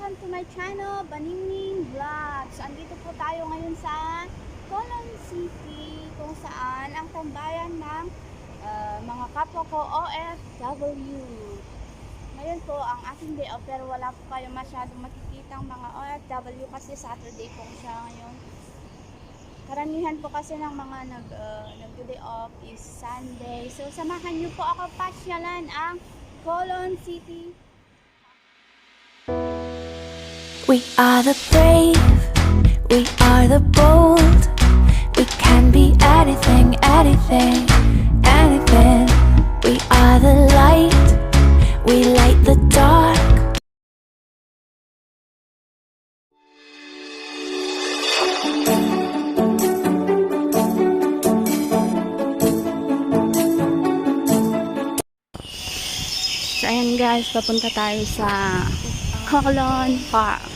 welcome to my channel, Baningning Vlog. So, andito po tayo ngayon sa Colon City, kung saan ang tambayan ng mga kapwa ko OFW. Ngayon po ang aking day off, pero wala po kayo masyadong makikitang mga OFW kasi Saturday po siya ngayon. Karamihan po kasi ng mga nag-day off is Sunday. So, samahan niyo po ako pasyalan ang Colon City. We are the brave, we are the bold. We can be anything, anything, anything. We are the light, we light the dark. So ayan guys, papunta tayo sa Colon Park.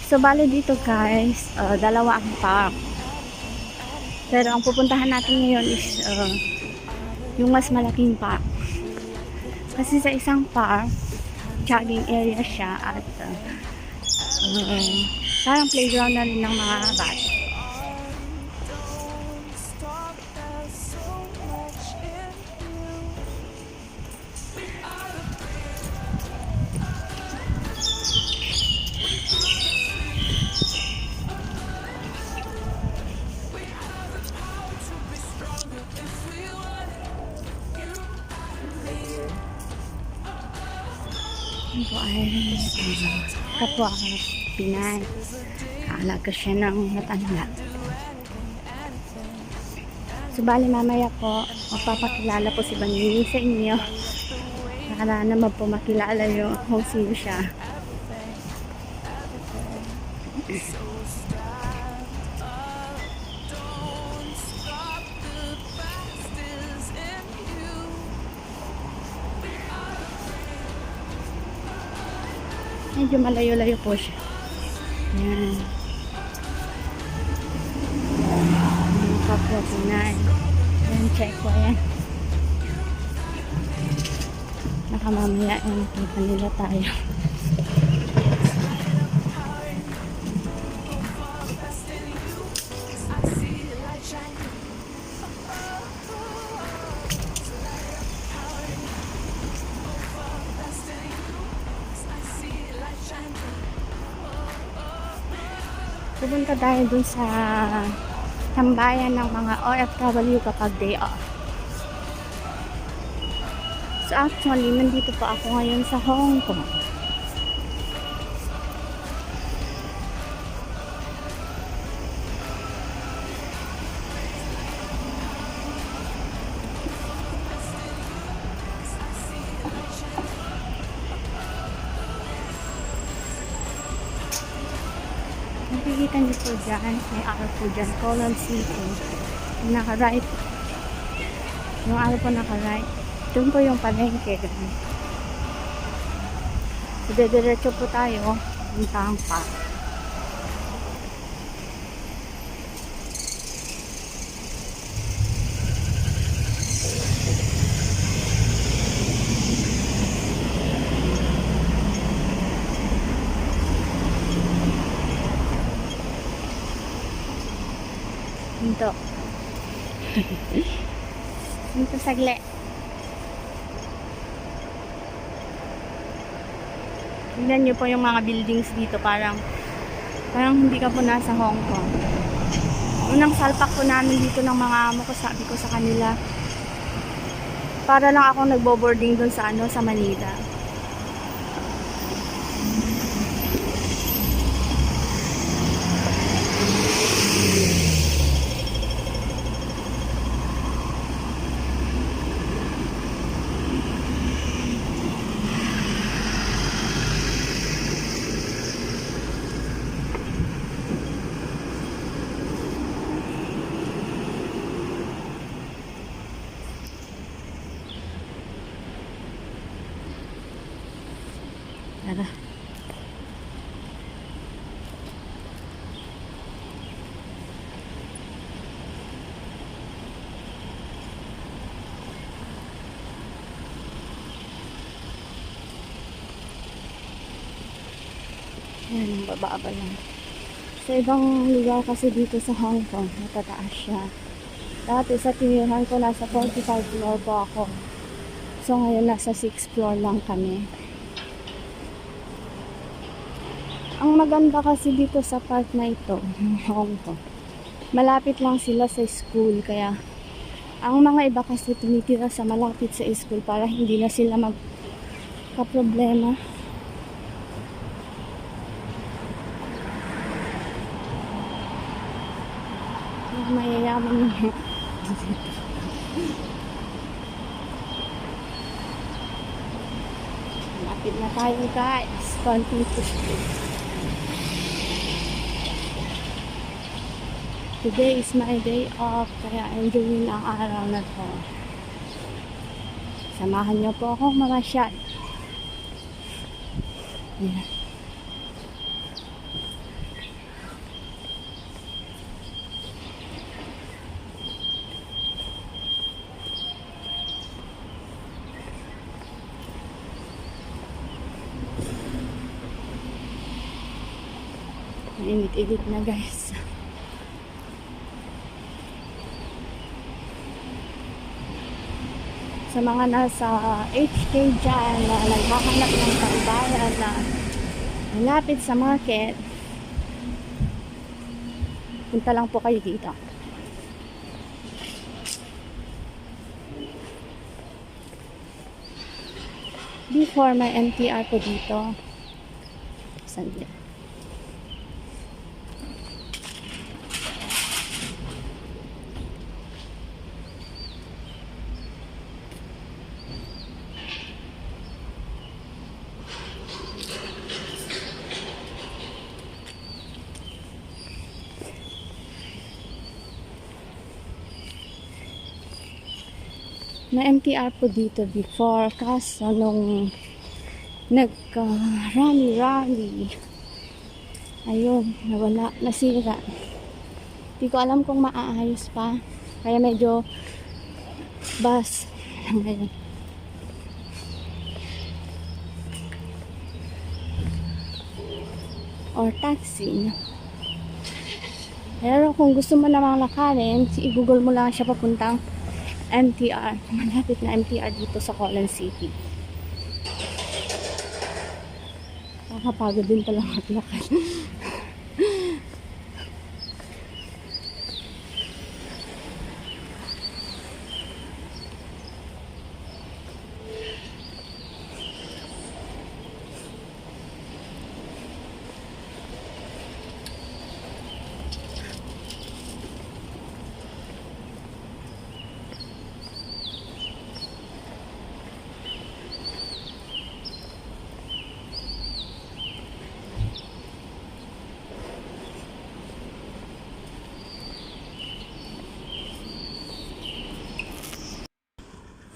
So bali dito guys, dalawa ang park. Pero ang pupuntahan natin ngayon is yung mas malaking park. Kasi sa isang park, jogging area siya at parang playground na rin ng mga bata. Ito ay kapwa Pinay. Kaalaga siya ng matanda. So, bali mamaya po, magpapakilala po si Banini sa inyo. Para naman po makilala yung kung sino siya. Medyo malayo-layo po siya. Yan. Ang kapwa Pinay. Yan, check ko yan. Nakamamaya yan, kita nila tayo. Pupunta tayo dun sa tambayan ng mga OFW kapag day off. So actually, nandito pa ako ngayon sa Hong Kong. Nakikita niyo po dyan, may araw po dyan, Colon City. Naka-right. Yung araw po naka-right. Doon po yung palengke. So, dediretso po tayo. Puntang park. Dito. Dito sagli. Tingnan nyo po yung mga buildings dito. Parang hindi ka po nasa Hong Kong. Unang salpak po namin dito ng mga amo ko, sabi ko sa kanila, para lang ako nagbo-boarding dun sa sa Manila. Ayan, bababa lang. Sa ibang lugar kasi dito sa Hong Kong, matataas siya. Dati sa tinihan ko, nasa 45 floor po ako. So ngayon, nasa 6th floor lang kami. Ang maganda kasi dito sa park na ito, Hong Kong, malapit lang sila sa school. Kaya, ang mga iba kasi tumitira sa malapit sa school para hindi na sila magka-problema. Mayayaman yung malapit na tayo guys. Konting push. Today is my day off, kaya enjoyin ang araw na to. Samahan niyo po akong mamasyal. Ayan. Init-init na guys. Sa mga nasa HK dyan na naghahanap ng tambayan na malapit sa market, punta lang po kayo dito. Before may MTR po dito. Sandali. May MTR po dito before, kaso nung nagka-rally, ayun, nawala, nasira. Hindi ko alam kung maaayos pa, kaya medyo bus ngayon. Or taxi. Pero kung gusto mo namang lakarin, i-google mo lang siya papuntang MTR. Malapit na MTR dito sa Kowloon City. Nakakapagod din pala maglakad.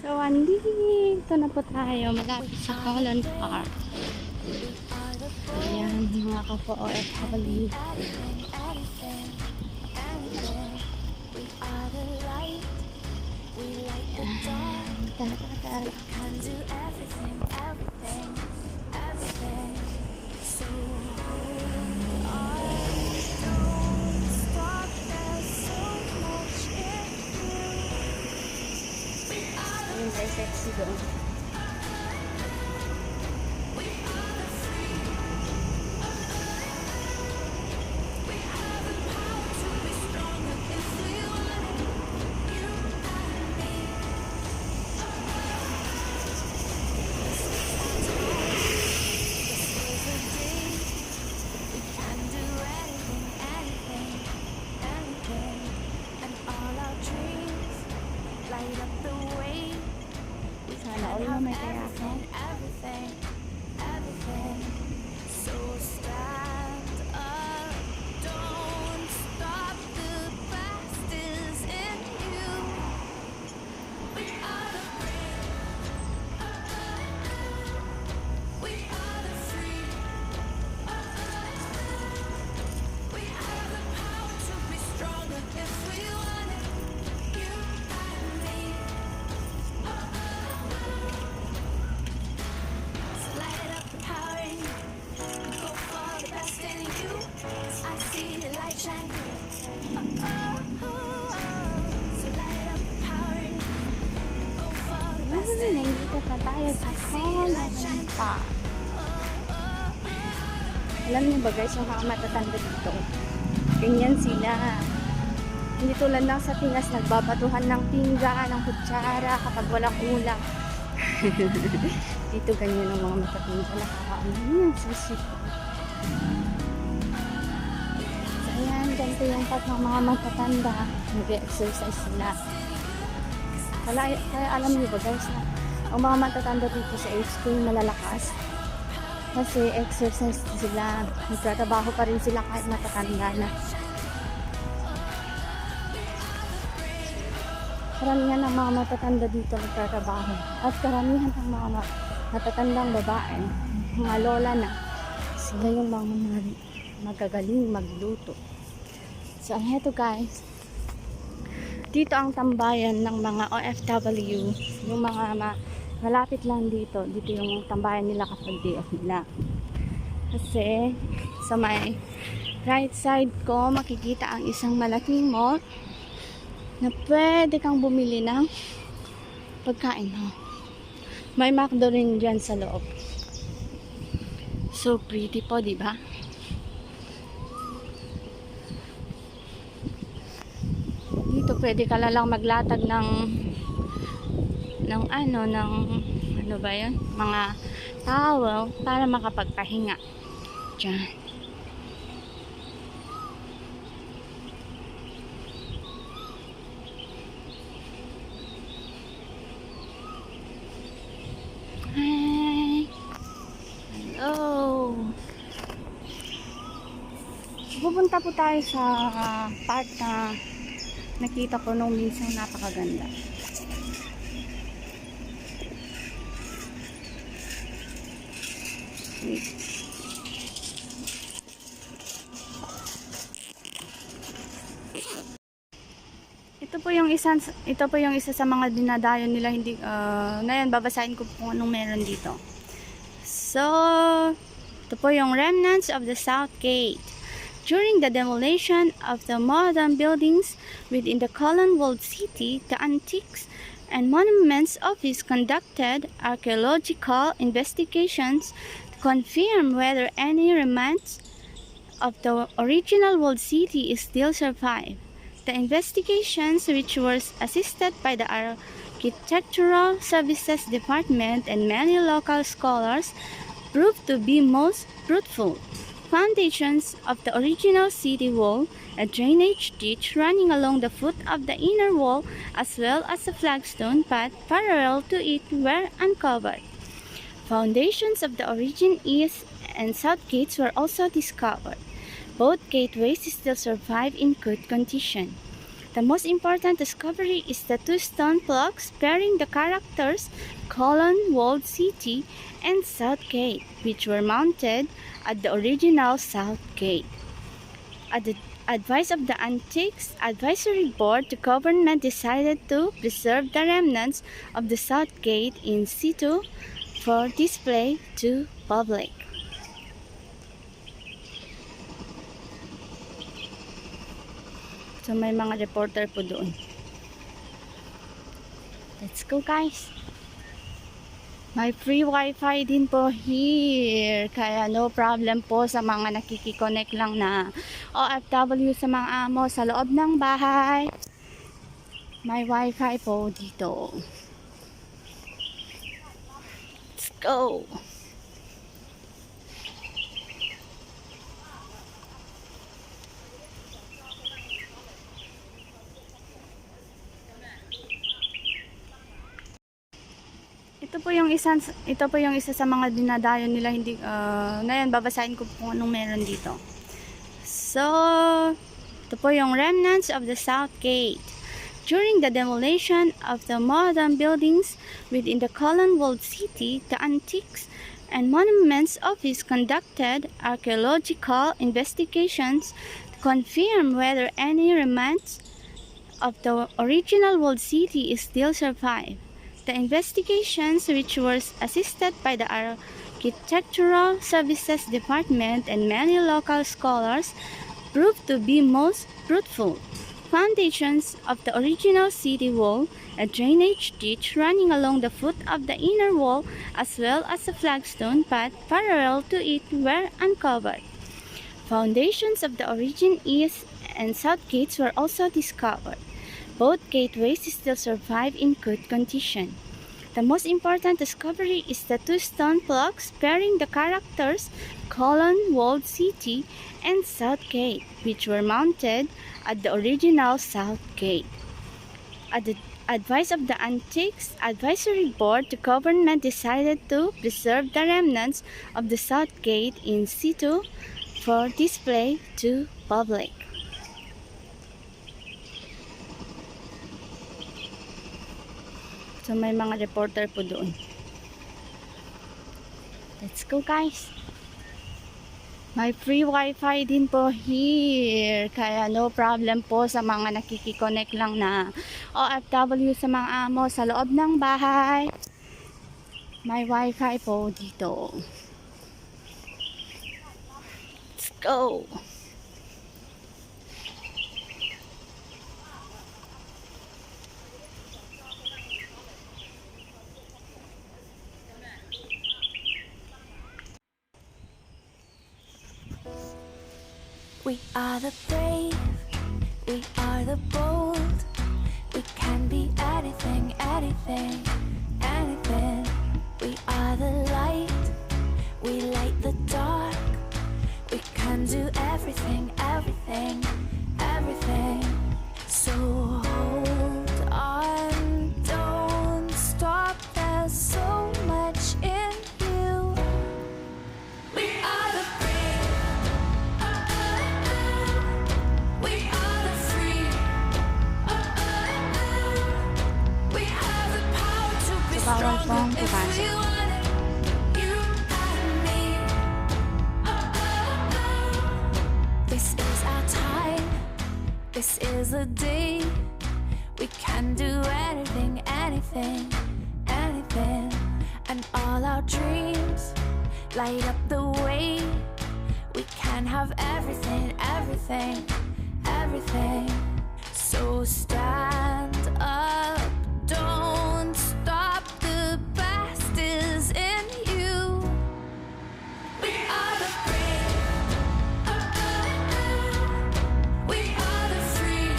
So, andito na po tayo. Malapit sa Kowloon Park. Ayan, mga ka-OFW. Ayun, very sexy doon. Sana all see the light shine through. So light up, power it. Go for the best. Nandito pa tayo sa Colon Park. Alam niyo ba guys, yung mga matatanda dito, ganyan sila. Hindi tulad lang sa Pinas, nagbabatuhan ng pinggan, ng kutsara kapag walang ulam. Dito ganyan ang mga matatanda, nakakaano yun, sisip. So ayan, ganito yung part ng mga matatanda, nag-exercise sila. Kaya alam niyo ba guys, na ang mga matatanda dito sa age ko yung malalakas. Kasi exercise sila, nagtatrabaho pa rin sila kahit matatanda na. Karamihan ng mga matatanda dito nagtatrabaho. At karamihan ng mga matatandang babae, mga lola na, sila yung mga magagaling magluto. So, heto guys. Dito ang tambayan ng mga OFW, yung mga malapit lang dito. Dito yung tambayan nila kapag day off nila. Kasi sa may right side ko, makikita ang isang malaking mall na pwede kang bumili ng pagkain mo. May McDo rin dyan sa loob. So pretty po, di ba? Dito pwede ka lang maglatag ng ano ba yun? Mga towel para makapagpahinga. Diyan. Hi! Hello! Pupunta po tayo sa part na nakita ko nung minsan napakaganda. Ito po yung isa sa mga dinadayo nila, hindi ngayon babasahin ko po anong meron dito. So, ito po yung remnants of the South Gate. During the demolition of the modern buildings within the Colon walled city, the Antiques and Monuments Office conducted archaeological investigations to confirm whether any remnants of the original walled city still survive. The investigations, which were assisted by the Architectural Services Department and many local scholars, proved to be most fruitful. Foundations of the original city wall, a drainage ditch running along the foot of the inner wall, as well as a flagstone path parallel to it were uncovered. Foundations of the origin east and south gates were also discovered. Both gateways still survive in good condition. The most important discovery is the two stone blocks bearing the characters Colon walled city and South Gate, which were mounted at the original South Gate. At the advice of the Antiques Advisory Board, the government decided to preserve the remnants of the South Gate in situ for display to public. So may mga reporter po doon. Let's go guys! May free wifi din po here. Kaya no problem po sa mga nakikiconnect lang na OFW sa mga amo sa loob ng bahay. May wifi po dito. Let's go! Ito po yung isa sa mga dinadayo nila, hindi ngayon babasahin ko po anong meron dito. So, ito po yung remnants of the South Gate. During the demolition of the modern buildings within the Colon walled city, the Antiques and Monuments Office conducted archaeological investigations to confirm whether any remnants of the original walled city still survive. The investigations, which were assisted by the Architectural Services Department and many local scholars, proved to be most fruitful. Foundations of the original city wall, a drainage ditch running along the foot of the inner wall, as well as a flagstone path parallel to it were uncovered. Foundations of the original east and south gates were also discovered. Both gateways still survive in good condition. The most important discovery is the two stone blocks bearing the characters colon walled city and south gate, which were mounted at the original south gate. At the advice of the Antiques Advisory Board, the government decided to preserve the remnants of the south gate in situ for display to public. So may mga reporter po doon. Let's go guys! May free wifi din po here. Kaya no problem po sa mga nakikiconnect lang na OFW sa mga amo sa loob ng bahay. May wifi po dito. Let's go! We are the brave, we are the bold. We can be anything, anything, anything. We are the light, we light the dark. We can do everything, everything, everything. So hold on, don't stop, there's so much in you. We are the brave. We are the free. We have the power to be Bawal pong stronger if pumasok. we want it. You and me. This is our time. This is the day. We can do anything, anything, anything. And all our dreams light up the way. We can have everything, everything, everything. So stand up, don't stop, the best is in you. We are the brave. We are the free.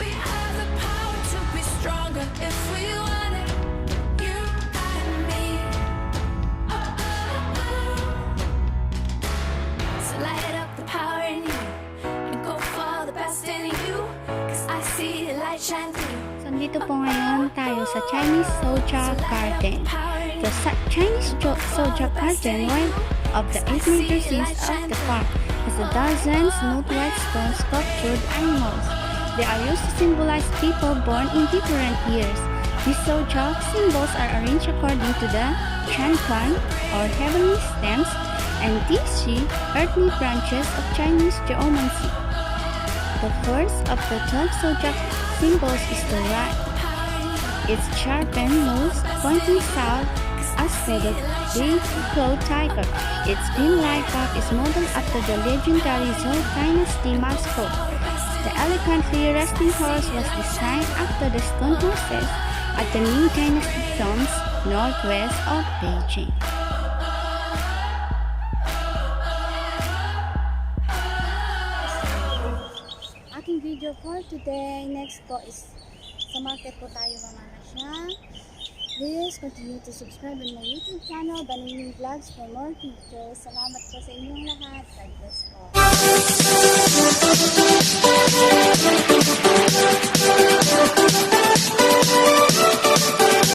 We have the power to be stronger if we want it. You and me. So light up the power in you and go for the best in you, 'cause I see the light shine through. So dito po ngayon tayo sa Chinese Soja Garden. The Chinese Soja Garden, one of the 8 major scenes of the park, has a dozen smooth white stone sculptured animals. They are used to symbolize people born in different years. These Soja symbols are arranged according to the Chanquan, or heavenly stems, and Dixi, earthly branches of Chinese geomancy. The first of the 12 Soja symbols is the rat. Its sharpened nose pointing south as per the big-clawed tiger. Its fin-like back is modeled after the legendary Zhou Dynasty mascot. The elegantly resting horse was designed after the stone horses at the Ming Dynasty tombs northwest of Beijing. Aking video for today. Next po is sa market po tayo mamamasyal. Please continue to subscribe on my YouTube channel, Baningning Vlogs, for more videos. Salamat po sa inyong lahat. God bless po.